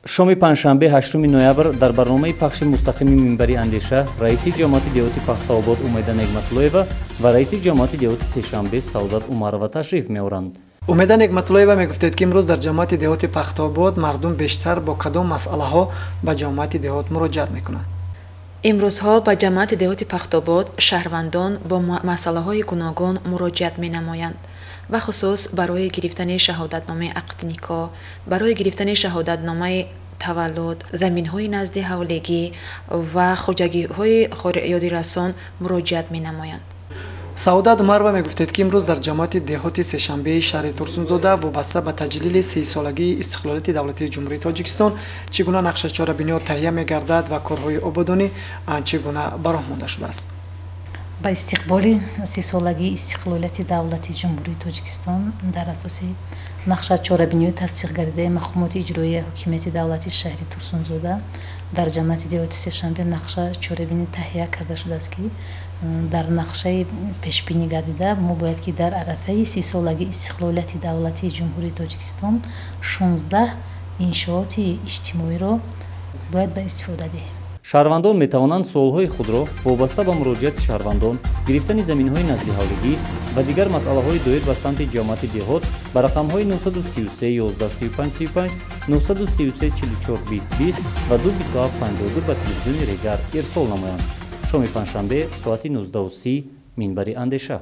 шоми панҷшанбе 8 ноябр дар барномаи пахши мустақими минбари андеша раиси ҷамоати деҳоти пахтаобод умеда негматуллоева ва раиси ҷамоати деҳоти сешанбе саодат умарова ташриф меоранд. умеда негматуллоева мегуфтед ки имрӯз дар ҷамоати деҳоти пахтаобод мардум бештар бо кадом масъалаҳо ба ҷамоати деҳот муроҷиат мекунанд? имрӯзҳо ба ҷамоати деҳоти пахтобод шаҳрвандон бо масъалаҳои гуногун муроҷиат менамоянд. бахусус барои гирифтани шаҳодатномаи ақди никоҳ, барои гирифтани шаҳодатномаи таваллуд, заминҳои назди ҳавлегӣ ва хуҷагиҳои ёдирасон муроҷиат менамоянд. саодат умарова мегуфтед ки имрӯз дар ҷамоати деҳоти сешанбеи шаҳри Турсунзода вобаста ба таҷлили 30-солагии истиқлолияти давлатии ҷумҳурии Тоҷикистон чӣ гуна нақшачорабиниҳо таҳия мегардад ва корҳои ободонӣ чӣ гуна бароҳ монда шудааст? ба истиқболи 30-солагии истиқлолияти давлати ҷумҳурии Тоҷикистон дар асоси нақшачорабиниҳои тасдиқгардидаи мақомоти иҷроии ҳокимияти давлати шаҳри Турсунзода дар ҷамоати деҳоти сешанбе нақшачорабинӣ таҳия карда шудааст ки дар нақшаи пешбинӣ гардида мо бояд ки дар арафаи 30-солагии истиқлолияти давлати ҷумҳурии Тоҷикистон 16 иншооти иҷтимоиро бояд ба истифода диҳем. шаҳрвандон метавонанд суолҳои худро вобаста ба муроҷиати шаҳрвандон, гирифтани заминҳои назди ҳавлигӣ ва дигар масъалаҳои доир ба самти ҷамоати деҳот ба рақамҳои 933 11 35 35, 933 44 20 20 ва 227 52 ба телевизиони Регар ирсол намоянд. шоми панҷшанбе соати 19:30 минбари андеша.